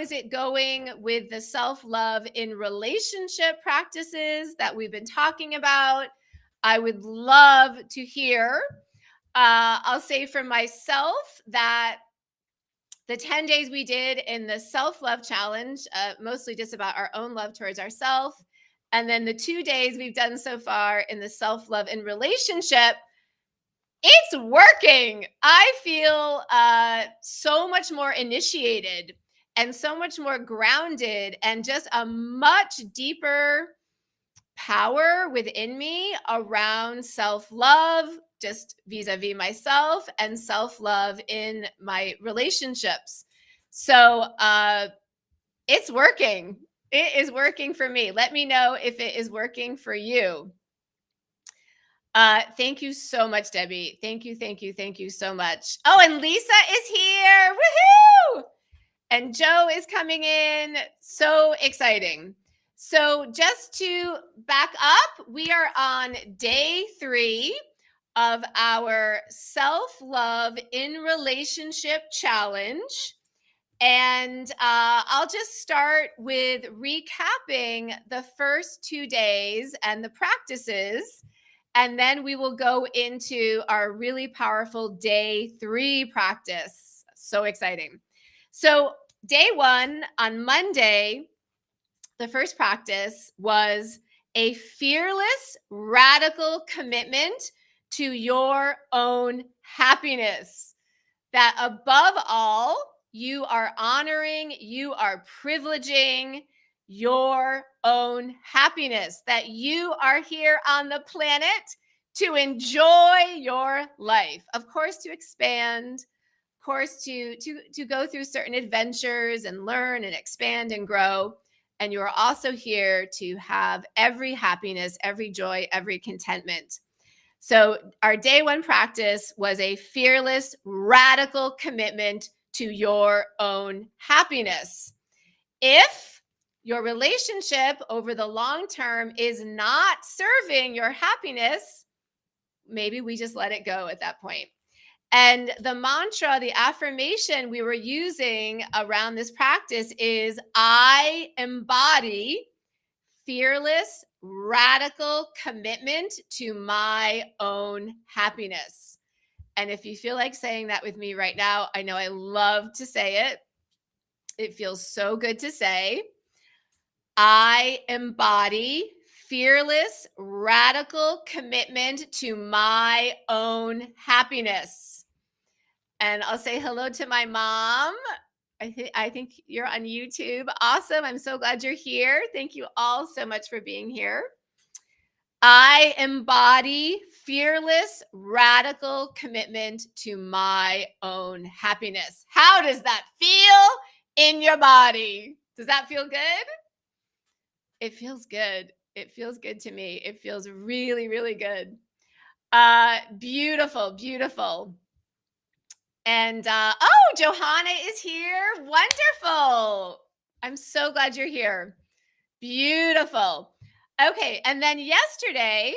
is it going with the self-love in relationship practices that we've been talking about? I would love to hear. I'll say for myself that the 10 days we did in the self-love challenge, mostly just about our own love towards ourselves. And then the 2 days we've done so far in the self-love in relationship, it's working. I feel so much more initiated and so much more grounded and just a much deeper power within me around self-love, just vis-a-vis myself, and self-love in my relationships. So it's working. It is working for me. Let me know if it is working for you. Thank you so much, Debbie. Thank you, thank you, thank you so much. Oh, and Lisa is here. Woohoo! And Joe is coming in. So exciting. So just to back up, we are on day 3 of our self-love in relationship challenge. And I'll just start with recapping the first 2 days and the practices. And then we will go into our really powerful day 3 practice. So exciting. So day 1 on Monday, the first practice was a fearless, radical commitment to your own happiness. That above all, you are honoring, you are privileging your own happiness, that you are here on the planet to enjoy your life. Of course, to expand, of course, to go through certain adventures and learn and expand and grow. And you are also here to have every happiness, every joy, every contentment. So our day 1 practice was a fearless, radical commitment to your own happiness. If your relationship over the long term is not serving your happiness, maybe we just let it go at that point. And the mantra, the affirmation we were using around this practice is, I embody fearless, radical commitment to my own happiness. And if you feel like saying that with me right now, I know I love to say it. It feels so good to say. I embody fearless, radical commitment to my own happiness. And I'll say hello to my mom. I think you're on YouTube. Awesome. I'm so glad you're here. Thank you all so much for being here. I embody fearless, radical commitment to my own happiness. How does that feel in your body? Does that feel good? It feels good. It feels good to me. It feels really, really good. Beautiful, beautiful. And, oh, Johanna is here. Wonderful. I'm so glad you're here. Beautiful. Okay. And then yesterday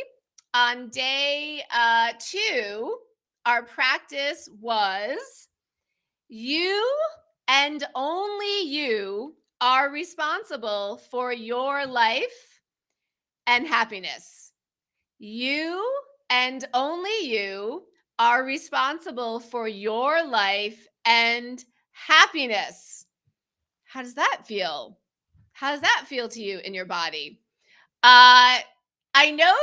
on day 2, our practice was, you and only you are responsible for your life and happiness. You and only you are responsible for your life and happiness. How does that feel? How does that feel to you in your body? I know,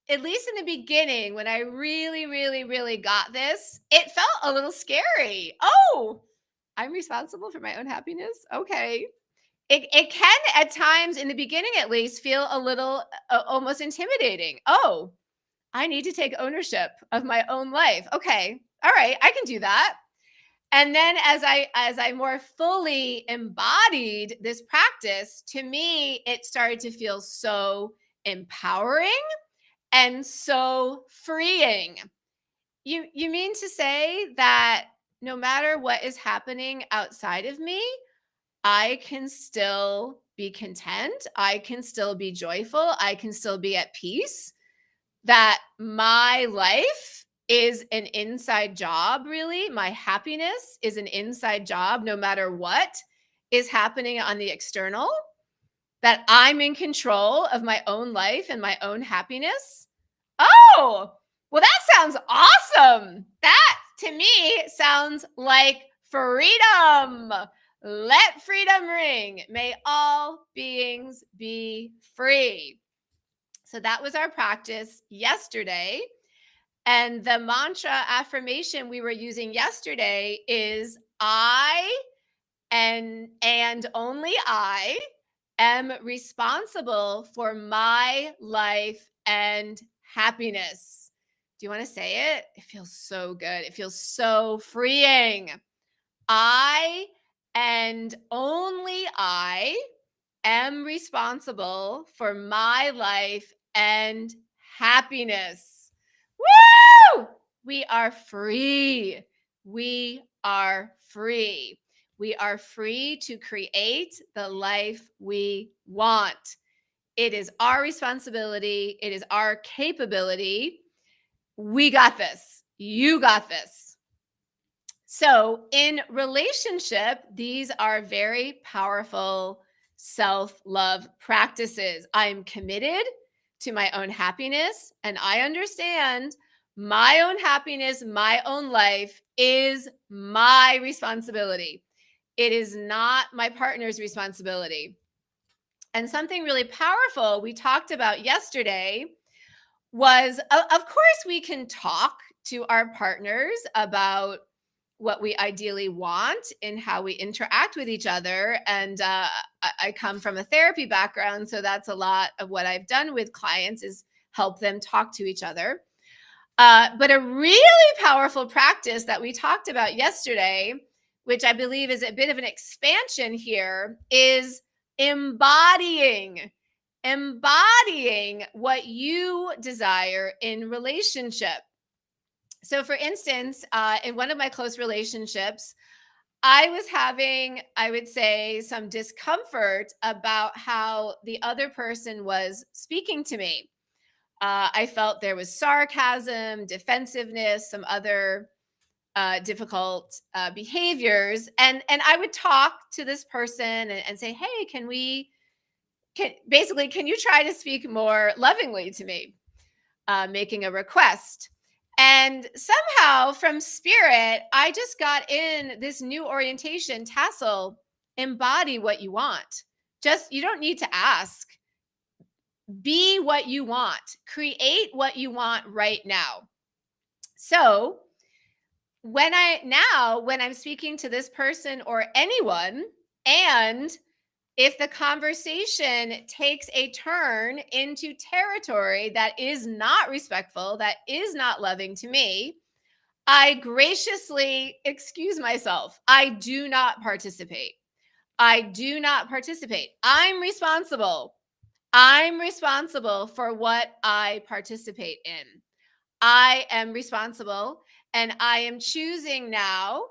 at least in the beginning, when I really, really, really got this, it felt a little scary. Oh, I'm responsible for my own happiness? Okay. It can, at times, in the beginning at least, feel a little almost intimidating. Oh, I need to take ownership of my own life. Okay. All right. I can do that. And then as I more fully embodied this practice, to me, it started to feel so empowering and so freeing. You mean to say that no matter what is happening outside of me, I can still be content. I can still be joyful. I can still be at peace. That my life is an inside job, really. My happiness is an inside job, no matter what is happening on the external, that I'm in control of my own life and my own happiness. Oh, well, that sounds awesome. That to me sounds like freedom. Let freedom ring. May all beings be free. So that was our practice yesterday. And the mantra affirmation we were using yesterday is I and only I am responsible for my life and happiness. Do you want to say it? It feels so good. It feels so freeing. I and only I am responsible for my life and happiness. Woo! We are free. We are free. We are free to create the life we want. It is our responsibility. It is our capability. We got this. You got this. So, in relationship, these are very powerful self love practices. I'm committed to my own happiness, and I understand my own happiness, my own life is my responsibility. It is not my partner's responsibility. And something really powerful we talked about yesterday was of course, we can talk to our partners about what we ideally want and how we interact with each other. And I come from a therapy background, so that's a lot of what I've done with clients is help them talk to each other. But a really powerful practice that we talked about yesterday, which I believe is a bit of an expansion here, is embodying what you desire in relationship. So, for instance, in one of my close relationships, I was having, I would say, some discomfort about how the other person was speaking to me. I felt there was sarcasm, defensiveness, some other difficult behaviors, and I would talk to this person and say, "Hey, can you try to speak more lovingly to me?" Making a request. And somehow from spirit, I just got in this new orientation tassel, embody what you want. Just, you don't need to ask. Be what you want. Create what you want right now. So when I'm speaking to this person or anyone, and if the conversation takes a turn into territory that is not respectful, that is not loving to me, I graciously excuse myself. I do not participate. I do not participate. I'm responsible. I'm responsible for what I participate in. I am responsible, and I am choosing now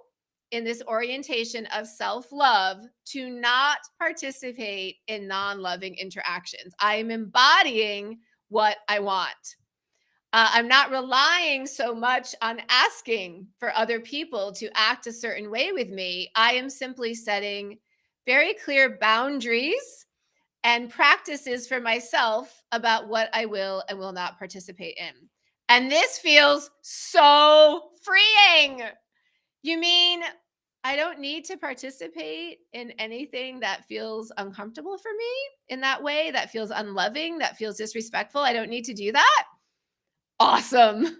in this orientation of self love to not participate in non loving interactions. I am embodying what I want. I'm not relying so much on asking for other people to act a certain way with me. I am simply setting very clear boundaries and practices for myself about what I will and will not participate in. And this feels so freeing. You mean I don't need to participate in anything that feels uncomfortable for me in that way, that feels unloving, that feels disrespectful? I don't need to do that? Awesome.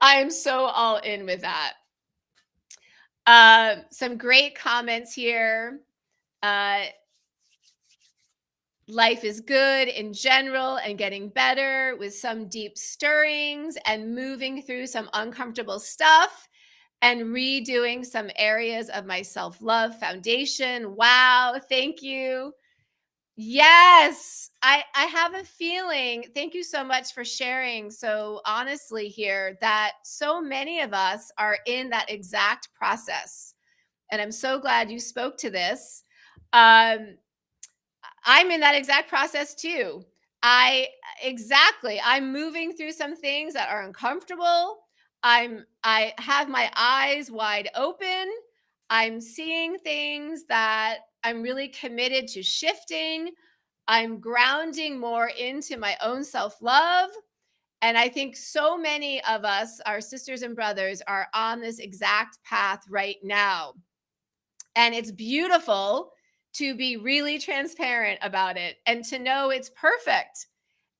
I am so all in with that. Some great comments here. Life is good in general and getting better with some deep stirrings and moving through some uncomfortable stuff and redoing some areas of my self-love foundation. Wow, thank you. Yes, I have a feeling, thank you so much for sharing so honestly here, that so many of us are in that exact process. And I'm so glad you spoke to this. Um, I'm in that exact process too. I'm moving through some things that are uncomfortable. I have my eyes wide open. I'm seeing things that I'm really committed to shifting. I'm grounding more into my own self-love. And I think so many of us, our sisters and brothers, are on this exact path right now. And it's beautiful to be really transparent about it and to know it's perfect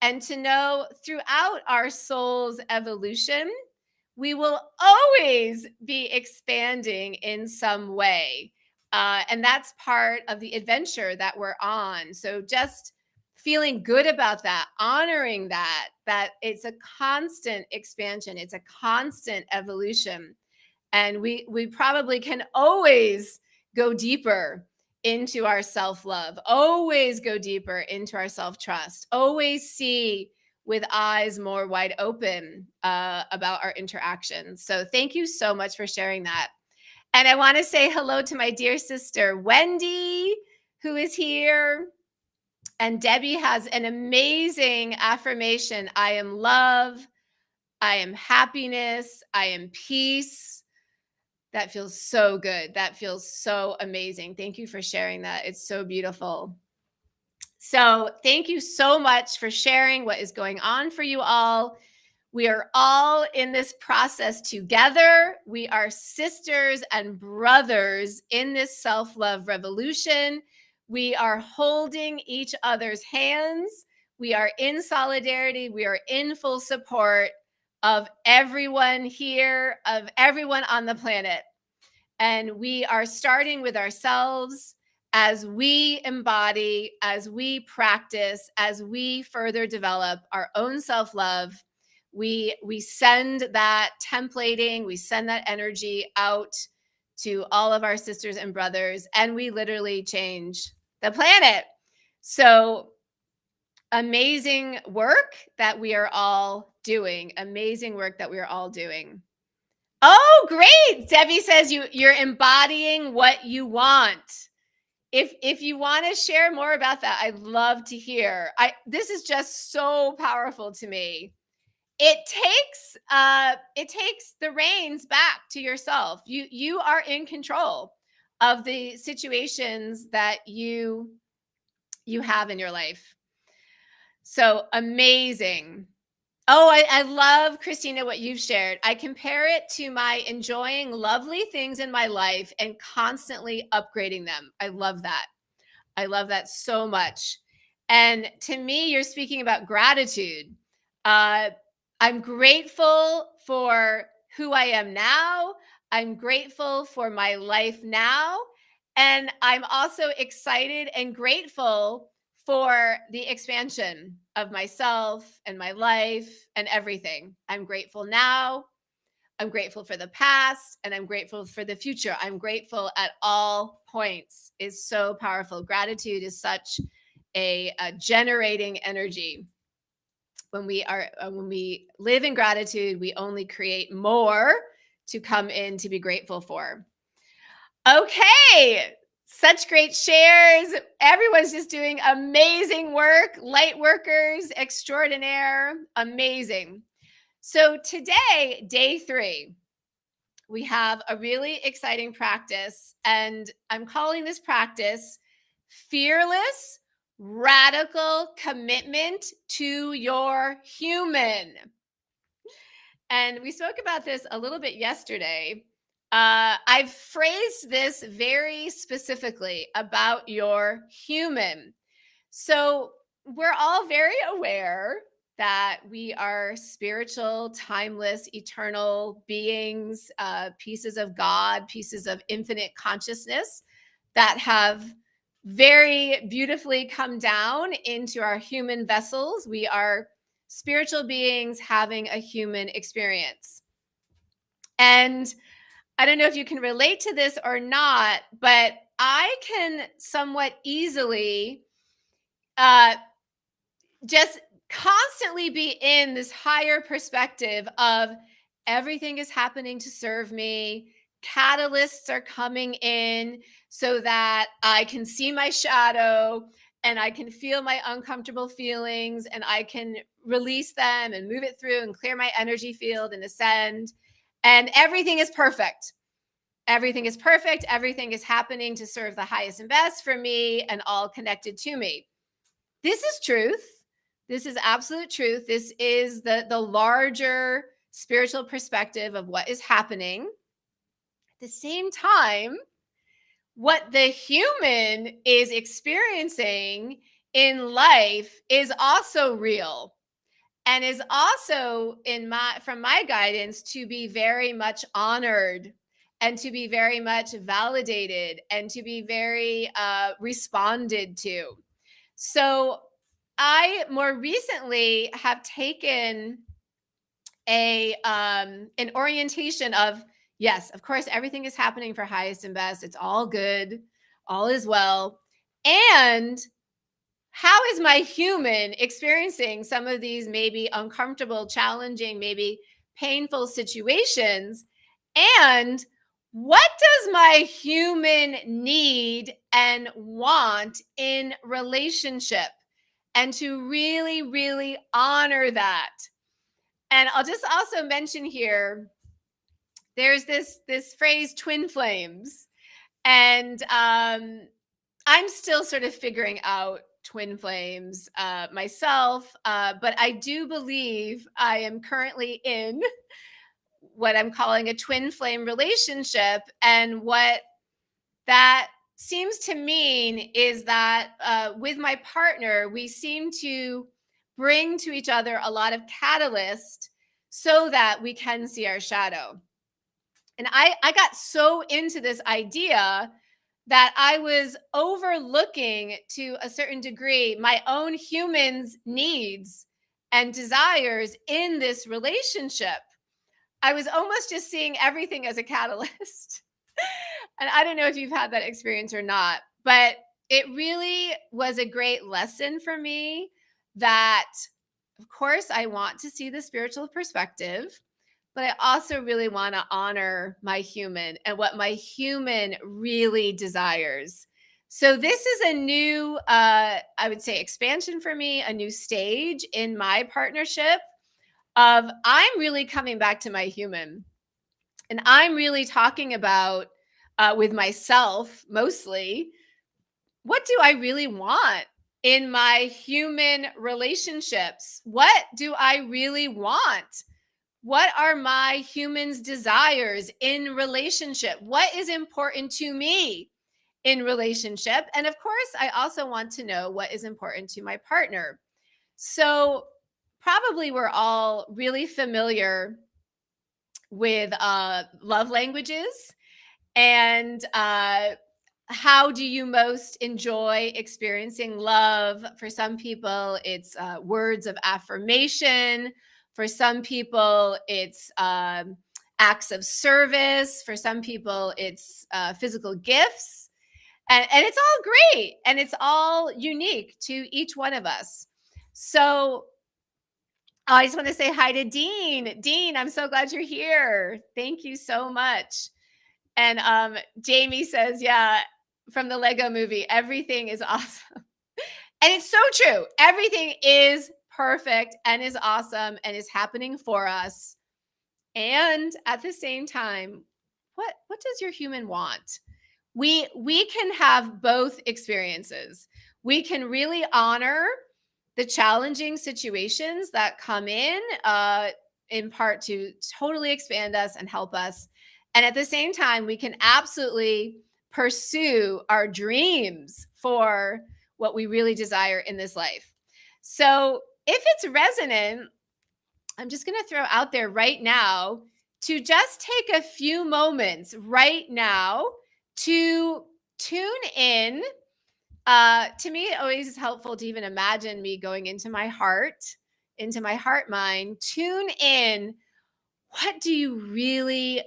and to know throughout our soul's evolution, we will always be expanding in some way. And that's part of the adventure that we're on. So just feeling good about that, honoring that it's a constant expansion, it's a constant evolution. And we probably can always go deeper into our self-love, always go deeper into our self-trust, always see with eyes more wide open about our interactions. So thank you so much for sharing that. And I want to say hello to my dear sister, Wendy, who is here. And Debbie has an amazing affirmation. I am love. I am happiness. I am peace. That feels so good. That feels so amazing. Thank you for sharing that. It's so beautiful. So, thank you so much for sharing what is going on for you all. We are all in this process together. We are sisters and brothers in this self-love revolution. We are holding each other's hands. We are in solidarity. We are in full support of everyone here, of everyone on the planet. And we are starting with ourselves as we embody, as we practice, as we further develop our own self-love. We send that templating, we send that energy out to all of our sisters and brothers, and we literally change the planet. So amazing work that we are all doing. Amazing work that we are all doing. Oh, great. Debbie says you're embodying what you want. If you want to share more about that, I'd love to hear. This is just so powerful to me. It takes the reins back to yourself. You are in control of the situations that you have in your life. So amazing. Oh, I love, Christina, what you've shared. I compare it to my enjoying lovely things in my life and constantly upgrading them. I love that. I love that so much. And to me, you're speaking about gratitude. I'm grateful for who I am now. I'm grateful for my life now. And I'm also excited and grateful for the expansion of myself and my life and everything. I'm grateful now. I'm grateful for the past and I'm grateful for the future. I'm grateful at all points is so powerful. Gratitude is such a generating energy. When we live in gratitude, we only create more to come in to be grateful for. Okay. Such great shares. Everyone's just doing amazing work. Light workers extraordinaire. Amazing. So today, day 3, we have a really exciting practice. And I'm calling this practice Fearless Radical Commitment to Your Human. And we spoke about this a little bit yesterday. I've phrased this very specifically about your human. So we're all very aware that we are spiritual, timeless, eternal beings, pieces of God, pieces of infinite consciousness that have very beautifully come down into our human vessels. We are spiritual beings having a human experience. And I don't know if you can relate to this or not, but I can somewhat easily just constantly be in this higher perspective of everything is happening to serve me. Catalysts are coming in so that I can see my shadow and I can feel my uncomfortable feelings and I can release them and move it through and clear my energy field and ascend. And everything is perfect. Everything is perfect. Everything is happening to serve the highest and best for me and all connected to me. This is truth. This is absolute truth. This is the larger spiritual perspective of what is happening. At the same time, what the human is experiencing in life is also real and is also in my from my guidance to be very much honored and to be very much validated and to be very responded to. So I more recently have taken an orientation of, yes, of course everything is happening for highest and best. It's all good, all is well. And how is my human experiencing some of these maybe uncomfortable, challenging, maybe painful situations? And what does my human need and want in relationship? And to really, really honor that. And I'll just also mention here, there's this phrase twin flames. And I'm still sort of figuring out twin flames myself, but I do believe I am currently in what I'm calling a twin flame relationship. And what that seems to mean is that with my partner, we seem to bring to each other a lot of catalyst so that we can see our shadow. And I got so into this idea that I was overlooking to a certain degree my own human's needs and desires in this relationship. I was almost just seeing everything as a catalyst. And I don't know if you've had that experience or not, but it really was a great lesson for me that, of course, I want to see the spiritual perspective, but I also really want to honor my human and what my human really desires. So this is a new, I would say, expansion for me, a new stage in my partnership of I'm really coming back to my human. And I'm really talking about with myself mostly, what do I really want in my human relationships? What do I really want? What are my human's desires in relationship? What is important to me in relationship? And of course, I also want to know what is important to my partner. So, probably we're all really familiar with love languages and how do you most enjoy experiencing love? For some people, it's words of affirmation. For some people, it's acts of service. For some people, it's physical gifts. And it's all great and it's all unique to each one of us. So I just want to say hi to Dean. Dean, I'm so glad you're here. Thank you so much. And Jamie says, yeah, from the Lego movie, everything is awesome. And it's so true. Everything is perfect and is awesome and is happening for us. And at the same time, what does your human want? We can have both experiences. We can really honor the challenging situations that come in part to totally expand us and help us. And at the same time, we can absolutely pursue our dreams for what we really desire in this life. So if it's resonant, I'm just going to throw out there right now to just take a few moments right now to tune in. To me, it always is helpful to even imagine me going into my heart mind, tune in. What do you really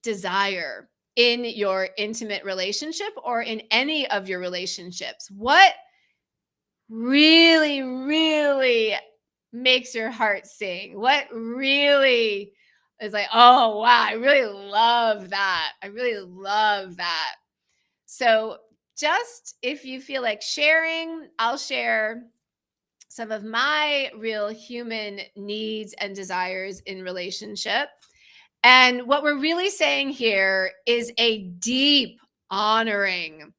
desire in your intimate relationship or in any of your relationships? What really, really makes your heart sing? What really is like, oh, wow, I really love that. I really love that. So, just if you feel like sharing, I'll share some of my real human needs and desires in relationship. And what we're really saying here is a deep honoring,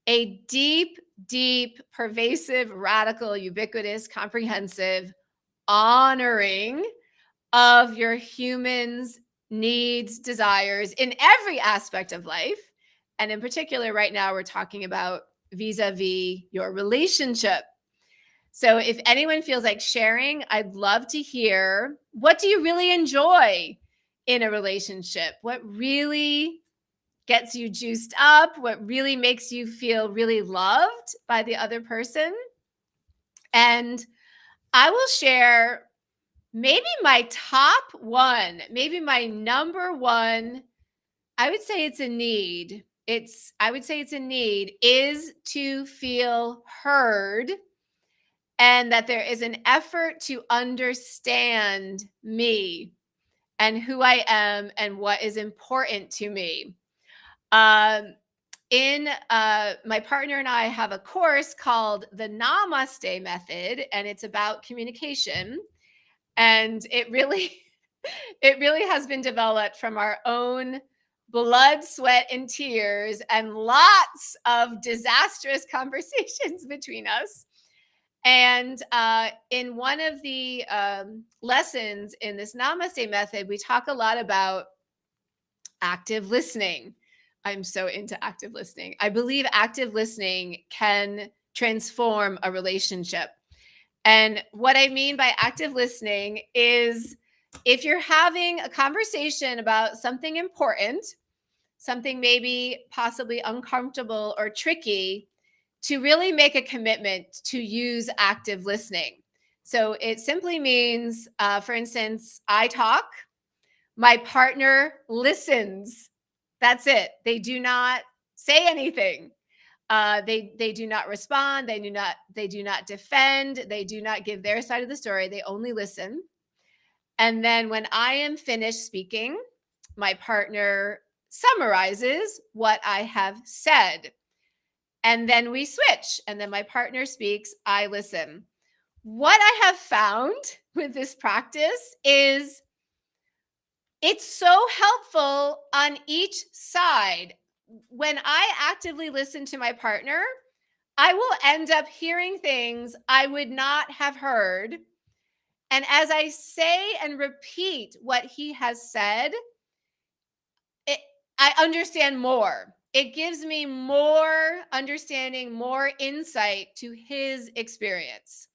a deep, deep, pervasive, radical, ubiquitous, comprehensive honoring of your human's needs, desires in every aspect of life. And in particular, right now, we're talking about vis-a-vis your relationship. So if anyone feels like sharing, I'd love to hear, what do you really enjoy in a relationship? What really gets you juiced up? What really makes you feel really loved by the other person? And I will share maybe my top one, maybe my number one. I would say it's a need. I would say it's a need is to feel heard, and that there is an effort to understand me and who I am and what is important to me. Um, my partner and I have a course called the Namaste Method, and it's about communication. And it really, it really has been developed from our own blood, sweat, and tears, and lots of disastrous conversations between us. And in one of the lessons in this Namaste method, we talk a lot about active listening. I'm so into active listening. I believe active listening can transform a relationship. And what I mean by active listening is, if you're having a conversation about something important, something maybe possibly uncomfortable or tricky, to really make a commitment to use active listening. So it simply means, for instance, I talk, my partner listens. That's it. They do not say anything. They do not respond. They do not defend. They do not give their side of the story. They only listen. And then when I am finished speaking, my partner summarizes what I have said. And then we switch. And then my partner speaks, I listen. What I have found with this practice is it's so helpful on each side. When I actively listen to my partner, I will end up hearing things I would not have heard. And as I say and repeat what he has said, it, I understand more. It gives me more understanding, more insight to his experience.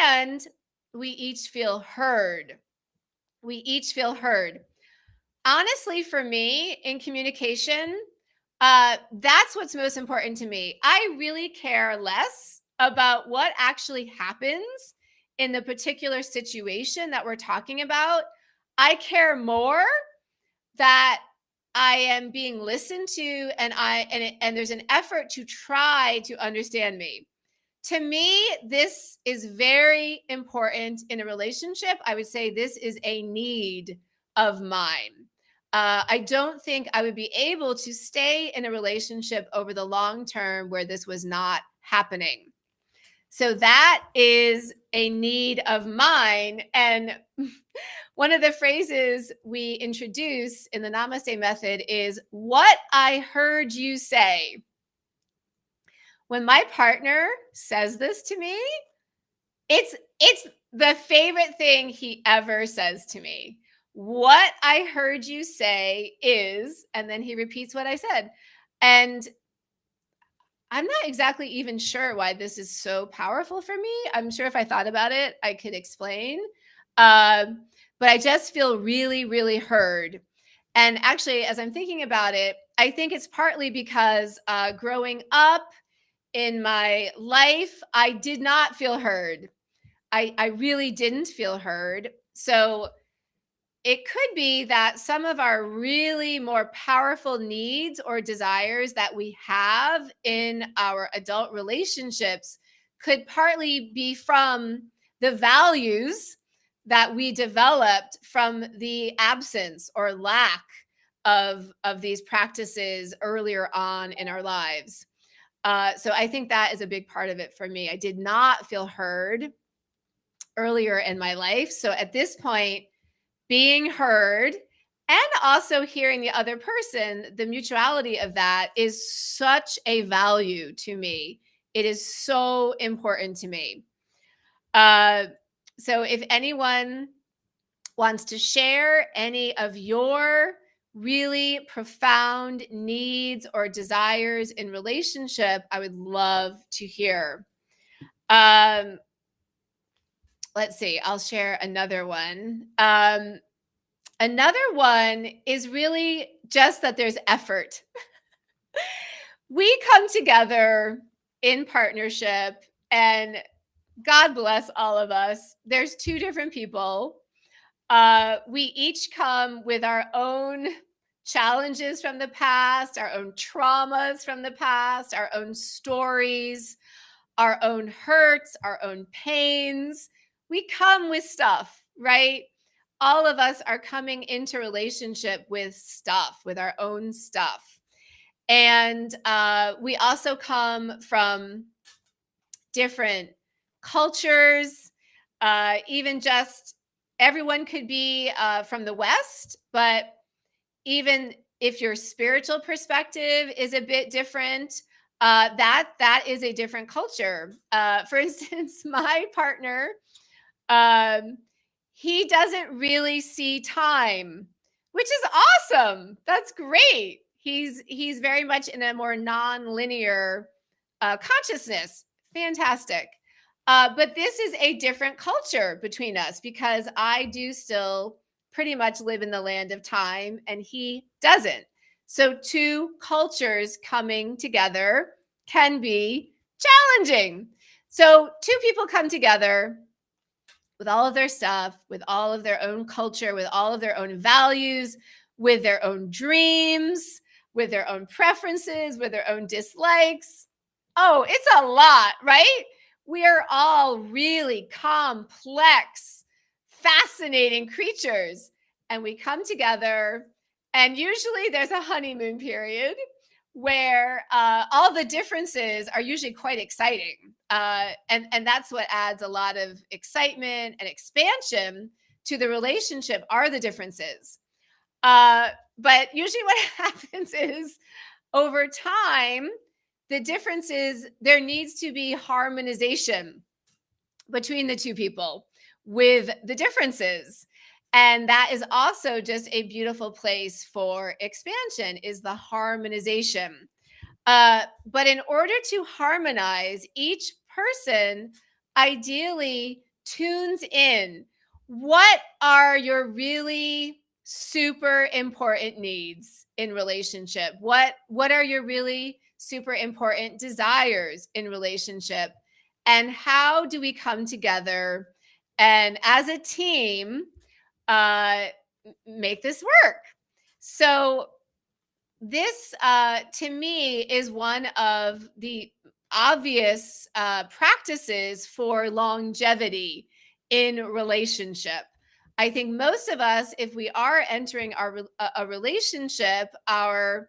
And we each feel heard. We each feel heard. Honestly, for me in communication, that's what's most important to me. I really care less about what actually happens in the particular situation that we're talking about. I care more that I am being listened to, and there's an effort to try to understand me. To me, this is very important in a relationship. I would say this is a need of mine. I don't think I would be able to stay in a relationship over the long term where this was not happening. So that is a need of mine. And one of the phrases we introduce in the Namaste method is, what I heard you say. When my partner says this to me, it's the favorite thing he ever says to me. What I heard you say is, and then he repeats what I said. And I'm not exactly even sure why this is so powerful for me. I'm sure if I thought about it, I could explain. But I just feel really, really heard. And actually, as I'm thinking about it, I think it's partly because growing up in my life, I did not feel heard. I really didn't feel heard. So it could be that some of our really more powerful needs or desires that we have in our adult relationships could partly be from the values that we developed from the absence or lack of these practices earlier on in our lives. So I think that is a big part of it for me. I did not feel heard earlier in my life. So at this point, being heard And also hearing the other person, the mutuality of that is such a value to me. It is so important to me. Uh, so if anyone wants to share any of your really profound needs or desires in relationship, I would love to hear. Um, let's see, I'll share another one. Another one is really just that there's effort. We come together in partnership, and God bless all of us. There's two different people. We each come with our own challenges from the past, our own traumas from the past, our own stories, our own hurts, our own pains. We come with stuff, right? All of us are coming into relationship with stuff, with our own stuff. And we also come from different cultures, even just everyone could be from the West, but even if your spiritual perspective is a bit different, that is a different culture. For instance, my partner, um, he doesn't really see time, which is awesome. That's great. He's very much in a more non-linear consciousness. Fantastic. But this is a different culture between us because I do still pretty much live in the land of time and he doesn't. So two cultures coming together can be challenging. So two people come together with all of their stuff, with all of their own culture, with all of their own values, with their own dreams, with their own preferences, with their own dislikes. Oh, it's a lot, right? We are all really complex, fascinating creatures. And we come together, and usually there's a honeymoon period where all the differences are usually quite exciting. And that's what adds a lot of excitement and expansion to the relationship are the differences. Uh, but usually what happens is over time, the difference is there needs to be harmonization between the two people with the differences. And that is also just a beautiful place for expansion is the harmonization. But in order to harmonize, each person ideally tunes in. What are your really super important needs in relationship? What are your really super important desires in relationship? And how do we come together and as a team uh, make this work? So this, to me, is one of the obvious practices for longevity in relationship. I think most of us, if we are entering a relationship, our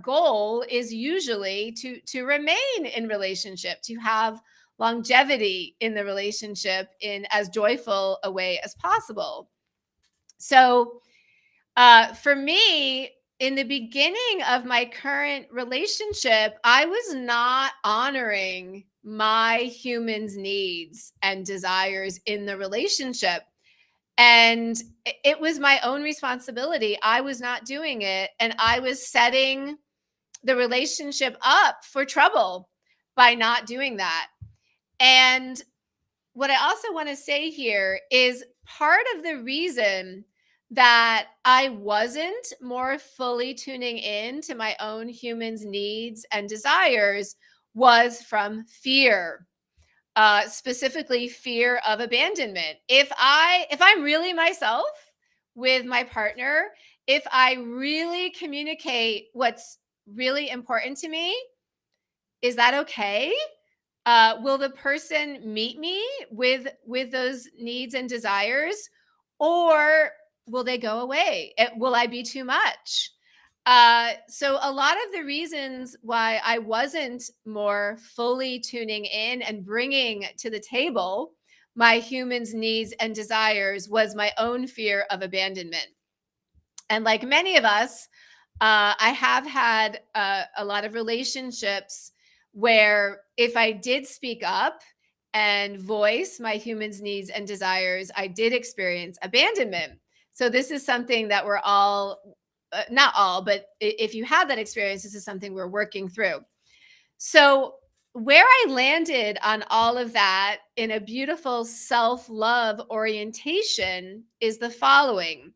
goal is usually to remain in relationship, to have longevity in the relationship in as joyful a way as possible. So for me, in the beginning of my current relationship, I was not honoring my human's needs and desires in the relationship. And it was my own responsibility. I was not doing it. And I was setting the relationship up for trouble by not doing that. And what I also want to say here is part of the reason that I wasn't more fully tuning in to my own human's needs and desires was from fear, specifically fear of abandonment. If I'm really myself with my partner, if I really communicate what's really important to me, is that okay? Will the person meet me with those needs and desires, or will they go away? Will I be too much? So a lot of the reasons why I wasn't more fully tuning in and bringing to the table my human's needs and desires was my own fear of abandonment. And like many of us, I have had a lot of relationships where if I did speak up and voice my humans' needs and desires, I did experience abandonment. So this is something that we're all, not all, but if you have that experience, this is something we're working through. So where I landed on all of that in a beautiful self-love orientation is the following.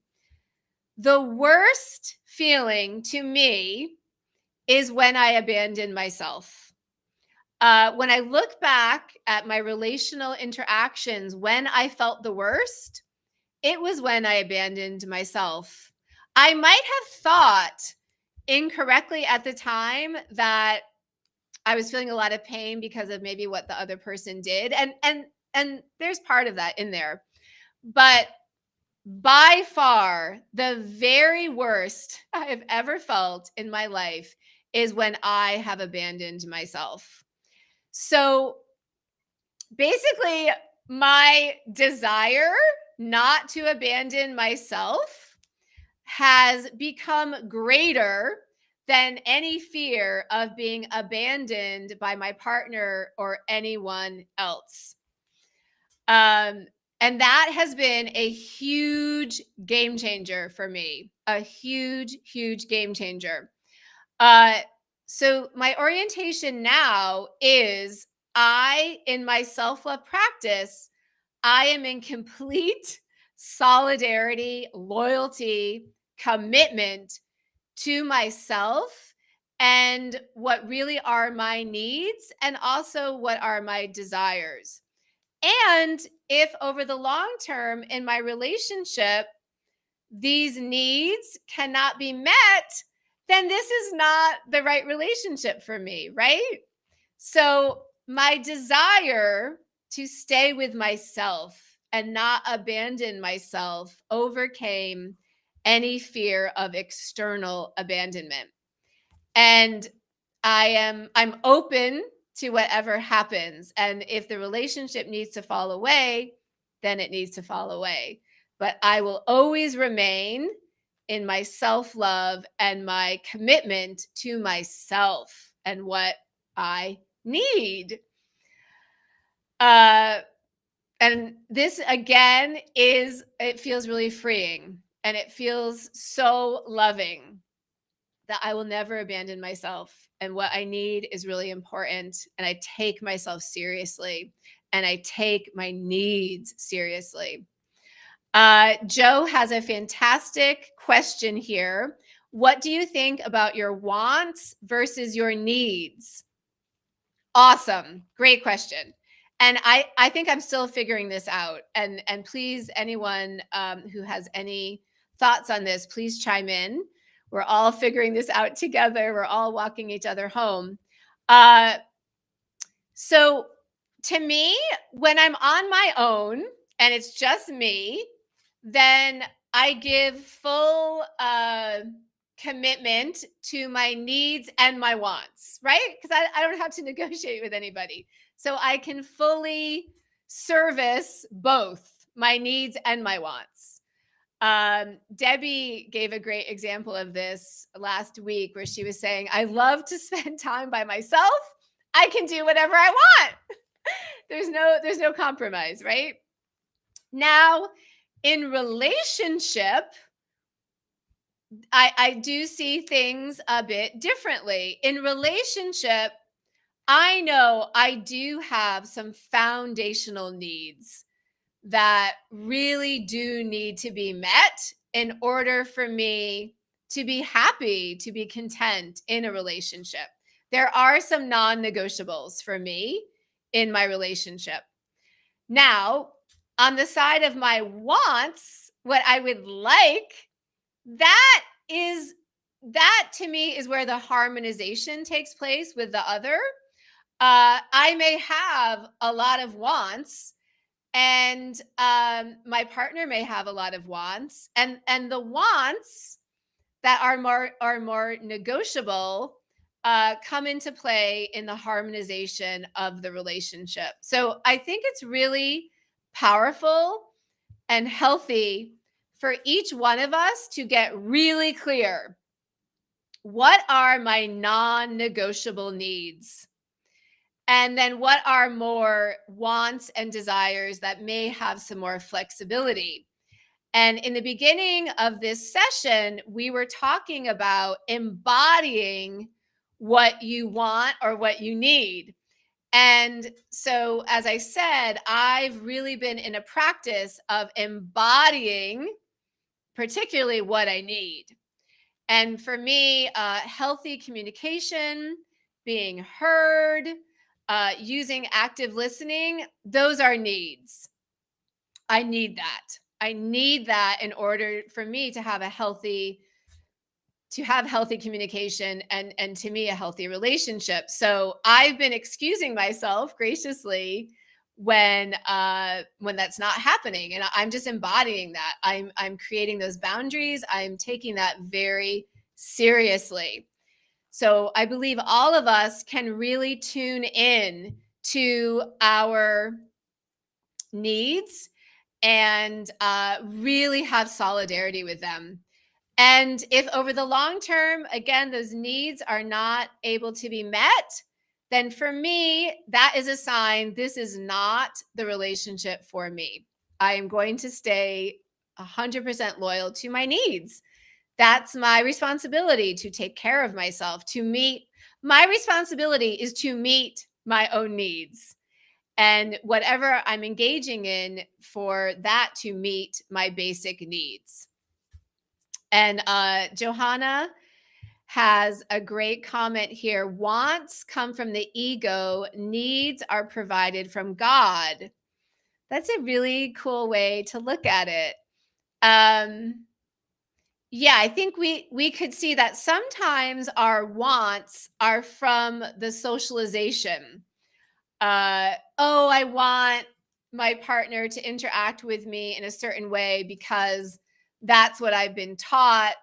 The worst feeling to me is when I abandon myself. When I look back at my relational interactions, when I felt the worst, it was when I abandoned myself. I might have thought incorrectly at the time that I was feeling a lot of pain because of maybe what the other person did. And there's part of that in there. But by far, the very worst I have ever felt in my life is when I have abandoned myself. So basically, my desire not to abandon myself has become greater than any fear of being abandoned by my partner or anyone else. Um, and that has been a huge game changer for me, a huge, huge game changer. Uh, so my orientation now is in my self love practice, I am in complete solidarity, loyalty, commitment to myself and what really are my needs and also what are my desires. And if over the long term in my relationship, these needs cannot be met, then this is not the right relationship for me, right? So, my desire to stay with myself and not abandon myself overcame any fear of external abandonment. And I'm open to whatever happens. And if the relationship needs to fall away, then it needs to fall away. But I will always remain in my self-love and my commitment to myself and what I need. Uh and this again it feels really freeing and it feels so loving that I will never abandon myself. And what I need is really important. And I take myself seriously and I take my needs seriously. Joe has a fantastic question here. What do you think about your wants versus your needs? Awesome. Great question. And I think I'm still figuring this out. And please, anyone who has any thoughts on this, please chime in. We're all figuring this out together. We're all walking each other home. Uh, so to me, when I'm on my own and it's just me, then I give full commitment to my needs and my wants, right? Because I don't have to negotiate with anybody. So I can fully service both my needs and my wants. Debbie gave a great example of this last week where she was saying, I love to spend time by myself. I can do whatever I want. There's no compromise, right? Now, in relationship, I do see things a bit differently. In relationship, I know I do have some foundational needs that really do need to be met in order for me to be happy, to be content in a relationship. There are some non-negotiables for me in my relationship. Now, on the side of my wants, what I would like, that is that to me is where the harmonization takes place with the other. I may have a lot of wants and my partner may have a lot of wants and the wants that are more negotiable come into play in the harmonization of the relationship. So I think it's really powerful and healthy for each one of us to get really clear. What are my non-negotiable needs? And then what are more wants and desires that may have some more flexibility? And in the beginning of this session, we were talking about embodying what you want or what you need. And so, as I said, I've really been in a practice of embodying, particularly what I need. And for me, healthy communication, being heard, using active listening, those are needs. I need that. I need that in order for me to have healthy communication and to me a healthy relationship. So I've been excusing myself graciously when that's not happening, and I'm just embodying that. I'm creating those boundaries. I'm taking that very seriously. So I believe all of us can really tune in to our needs and really have solidarity with them. And if over the long term, again, those needs are not able to be met, then for me, that is a sign this is not the relationship for me. I am going to stay 100% loyal to my needs. That's my responsibility to take care of myself, to meet my responsibility is to meet my own needs. And whatever I'm engaging in for that to meet my basic needs. And Johanna has a great comment here. Wants come from the ego, needs are provided from God. That's a really cool way to look at it. Yeah, I think we could see that sometimes our wants are from the socialization. Oh, I want my partner to interact with me in a certain way because that's what I've been taught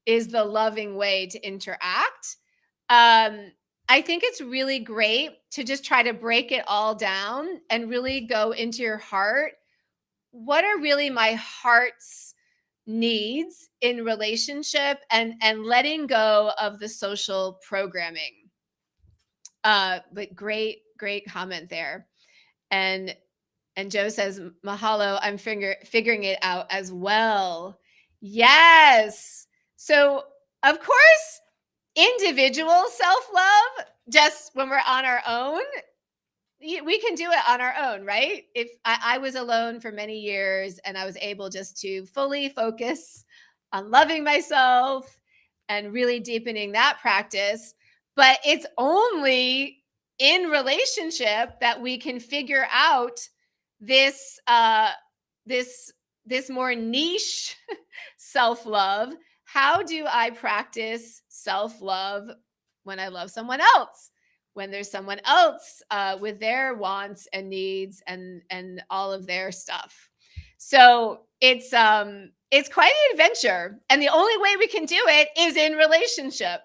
is the loving way to interact. I think it's really great to just try to break it all down and really go into your heart. What are really my heart's needs in relationship, and letting go of the social programming? But great comment there. And Joe says, mahalo, I'm figuring it out as well. Yes. So, of course, individual self-love, just when we're on our own, we can do it on our own, right? If I was alone for many years and I was able just to fully focus on loving myself and really deepening that practice. But it's only in relationship that we can figure out this this more niche self-love. How do I practice self-love when I love someone else? When there's someone else with their wants and needs and all of their stuff. So it's quite an adventure. And the only way we can do it is in relationship.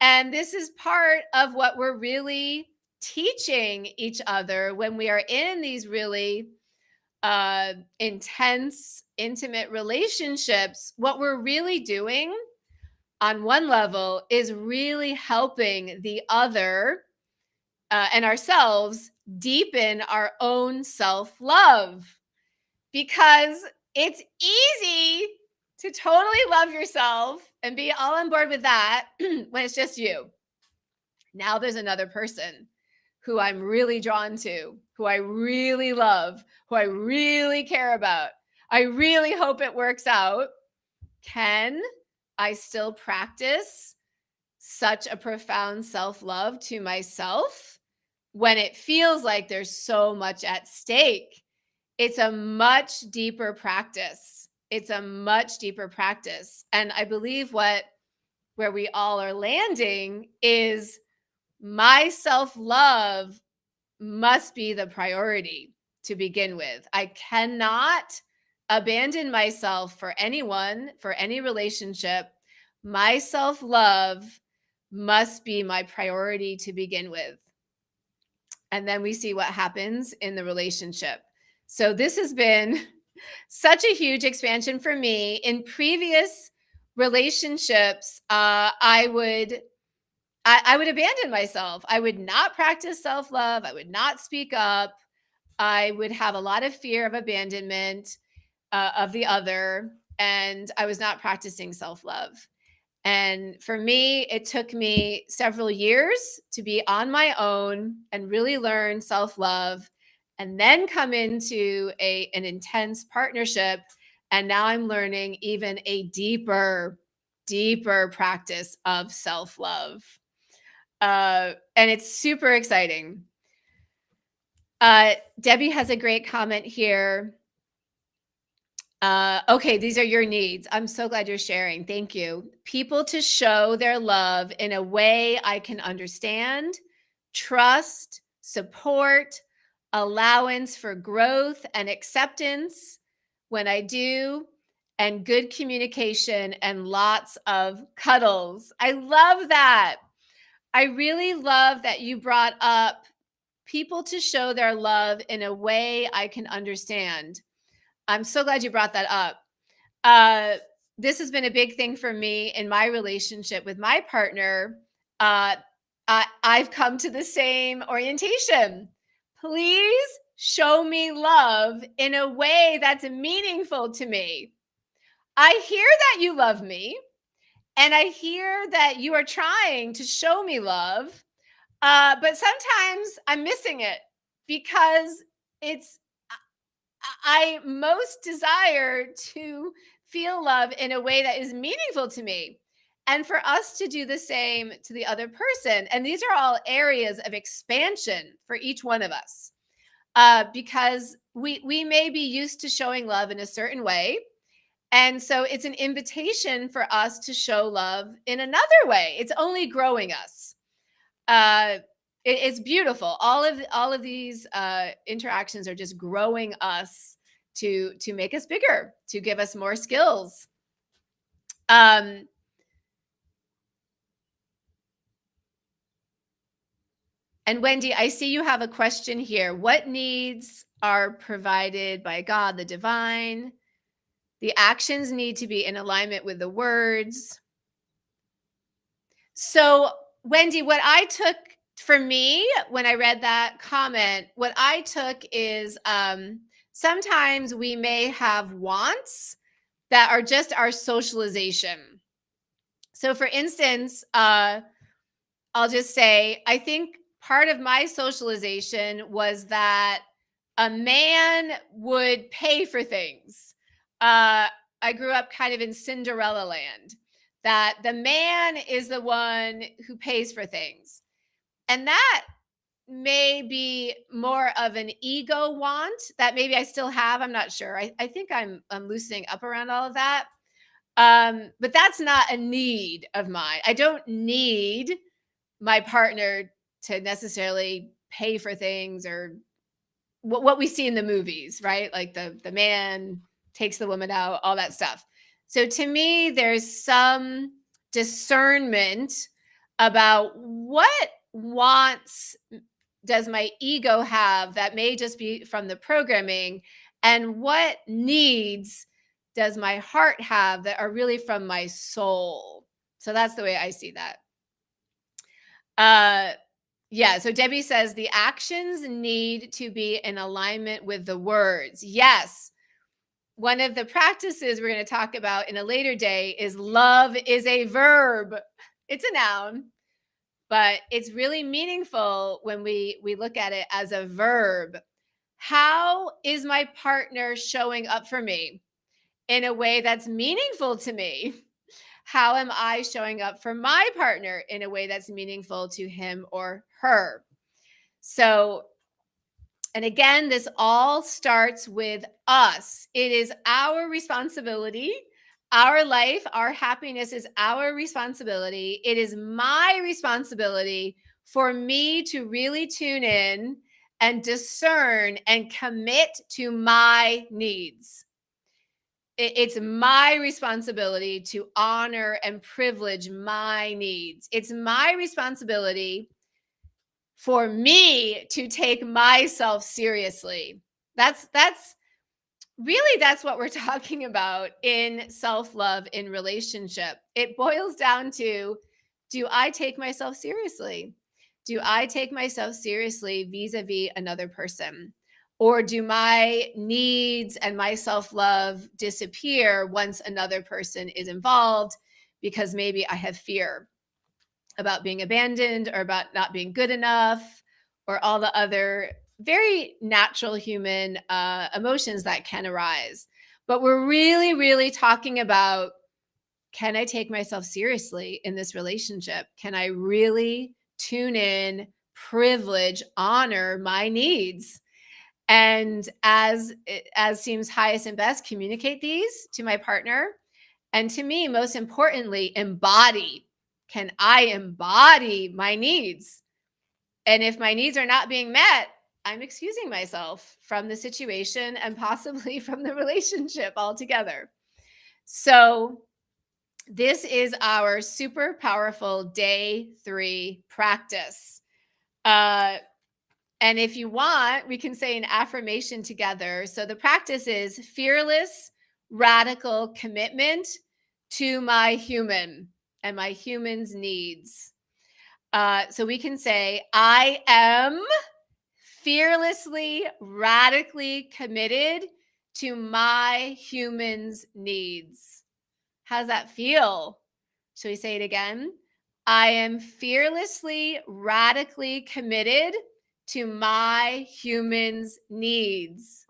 And this is part of what we're really teaching each other when we are in these really intense, intimate relationships. What we're really doing on one level is really helping the other and ourselves deepen our own self-love, because it's easy to totally love yourself and be all on board with that when it's just you. Now there's another person who I'm really drawn to, who I really love, who I really care about. I really hope it works out. Can I still practice such a profound self-love to myself when it feels like there's so much at stake? It's a much deeper practice. It's a much deeper practice. And I believe where we all are landing is my self-love must be the priority to begin with. I cannot abandon myself for anyone, for any relationship. My self-love must be my priority to begin with. And then we see what happens in the relationship. So this has been Such a huge expansion for me. In previous relationships, I would abandon myself. I would not practice self-love. I would not speak up. I would have a lot of fear of abandonment of the other, and I was not practicing self-love. And for me, it took me several years to be on my own and really learn self-love and then come into an intense partnership. And now I'm learning even a deeper practice of self-love. And it's super exciting. Debbie has a great comment here. Okay, these are your needs. I'm so glad you're sharing. Thank you. People to show their love in a way I can understand, trust, support, allowance for growth and acceptance when I do, and good communication and lots of cuddles. I love that. I really love that you brought up people to show their love in a way I can understand. I'm so glad you brought that up. Uh, this has been a big thing for me in my relationship with my partner. Uh, I've come to the same orientation. Please show me love in a way that's meaningful to me. I hear that you love me, and I hear that you are trying to show me love, but sometimes I'm missing it because it's I most desire to feel love in a way that is meaningful to me and for us to do the same to the other person. And these are all areas of expansion for each one of us because we may be used to showing love in a certain way. And so it's an invitation for us to show love in another way. It's only growing us. Uh, it's beautiful. All of these interactions are just growing us to make us bigger, to give us more skills. Um, and Wendy, I see you have a question here. What needs are provided by God, the divine? The actions need to be in alignment with the words. So, Wendy, what I took for me when I read that comment, what I took is sometimes we may have wants that are just our socialization. So, for instance, I'll just say, I think part of my socialization was that a man would pay for things. I grew up kind of in Cinderella land, that the man is the one who pays for things. And that may be more of an ego want that maybe I still have. I'm not sure. I think I'm loosening up around all of that. But that's not a need of mine. I don't need my partner to necessarily pay for things or what we see in the movies, right? Like the man takes the woman out, all that stuff. So to me, there's some discernment about what wants does my ego have that may just be from the programming, and what needs does my heart have that are really from my soul. So that's the way I see that. Uh, yeah. So Debbie says the actions need to be in alignment with the words. Yes. One of the practices we're going to talk about in a later day is love is a verb. It's a noun, but it's really meaningful when we look at it as a verb. How is my partner showing up for me in a way that's meaningful to me? How am I showing up for my partner in a way that's meaningful to him or her? So, and again, this all starts with us. It is our responsibility. Our life, our happiness is our responsibility. It is my responsibility for me to really tune in and discern and commit to my needs. It's my responsibility to honor and privilege my needs. It's my responsibility for me to take myself seriously. That's really, that's what we're talking about in self-love in relationship. It boils down to, do I take myself seriously? Do I take myself seriously vis-a-vis another person? Or do my needs and my self-love disappear once another person is involved because maybe I have fear about being abandoned or about not being good enough or all the other very natural human emotions that can arise. But we're really, really talking about, can I take myself seriously in this relationship? Can I really tune in, privilege, honor my needs? And as seems highest and best, communicate these to my partner. And to me, most importantly, embody. Can I embody my needs? And if my needs are not being met, I'm excusing myself from the situation and possibly from the relationship altogether. So, this is our super powerful day 3 practice. Uh, and if you want, we can say an affirmation together. So, the practice is fearless, radical commitment to my human and my human's needs. So we can say, I am fearlessly, radically committed to my human's needs. How's that feel? Shall we say it again? I am fearlessly, radically committed to my human's needs.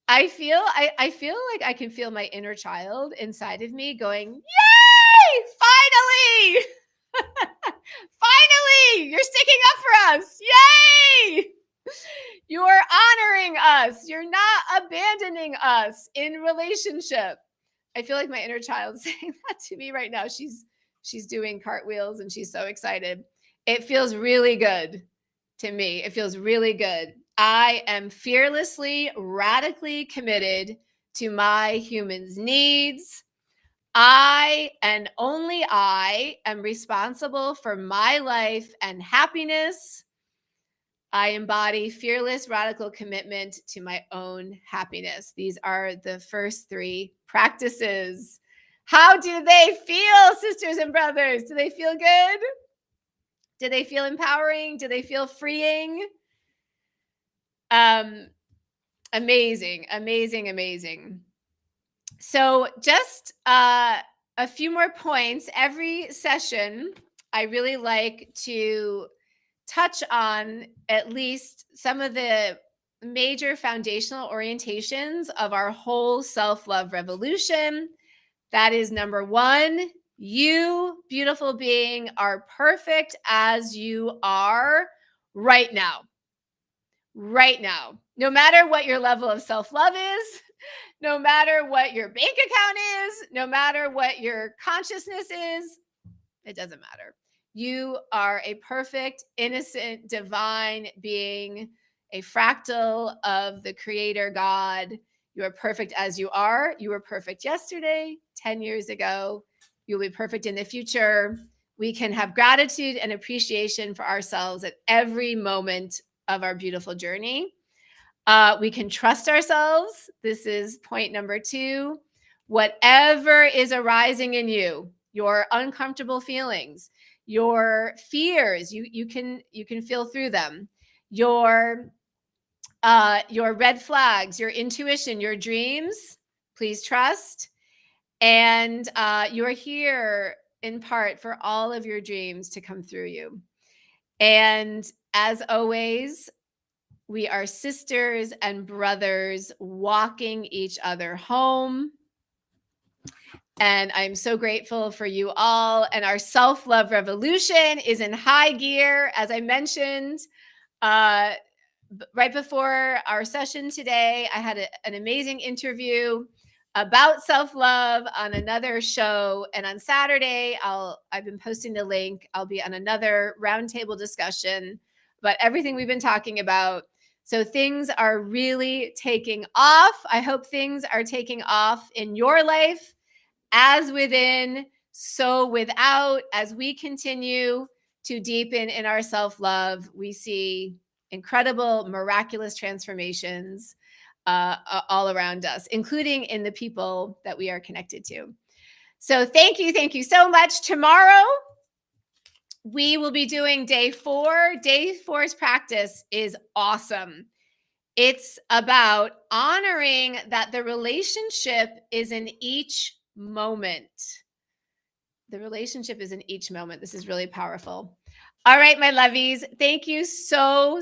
I feel like I can feel my inner child inside of me going, "Yay! Finally! Finally! You're sticking up for us. Yay! You are honoring us. You're not abandoning us in relationship." I feel like my inner child saying that to me right now. She's doing cartwheels and she's so excited. It feels really good to me. It feels really good. I am fearlessly, radically committed to my human's needs. I and only I am responsible for my life and happiness. I embody fearless, radical commitment to my own happiness. These are the first 3 practices. How do they feel, sisters and brothers? Do they feel good? Do they feel empowering? Do they feel freeing? Um, Amazing, amazing, amazing. So, just a few more points. Every session, I really like to touch on at least some of the major foundational orientations of our whole self love revolution. That is number 1. You, beautiful being, are perfect as you are right now. Right now. No matter what your level of self love is, no matter what your bank account is, no matter what your consciousness is, it doesn't matter. You are a perfect, innocent, divine being, a fractal of the creator God. You are perfect as you are. You were perfect yesterday, 10 years ago. You'll be perfect in the future. We can have gratitude and appreciation for ourselves at every moment of our beautiful journey. We can trust ourselves. This is point number 2. Whatever is arising in you, your uncomfortable feelings, your fears, you can feel through them. Your red flags, your intuition, your dreams, please trust. And you're here in part for all of your dreams to come through you. And as always, we are sisters and brothers walking each other home. And I'm so grateful for you all. And our self-love revolution is in high gear. As I mentioned, right before our session today, I had an amazing interview about self-love on another show. And on Saturday, I've been posting the link. I'll be on another roundtable discussion about everything we've been talking about. So things are really taking off. I hope things are taking off in your life, as within, so without. As we continue to deepen in our self-love, we see incredible, miraculous transformations. all around us, including in the people that we are connected to. So thank you so much. Tomorrow, we will be doing day 4. Day 4's practice is awesome. It's about honoring that the relationship is in each moment. The relationship is in each moment. This is really powerful. All right, my lovies. Thank you so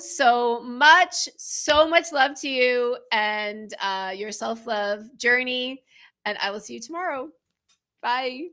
much. So much love to you and your self love journey. And I will see you tomorrow. Bye.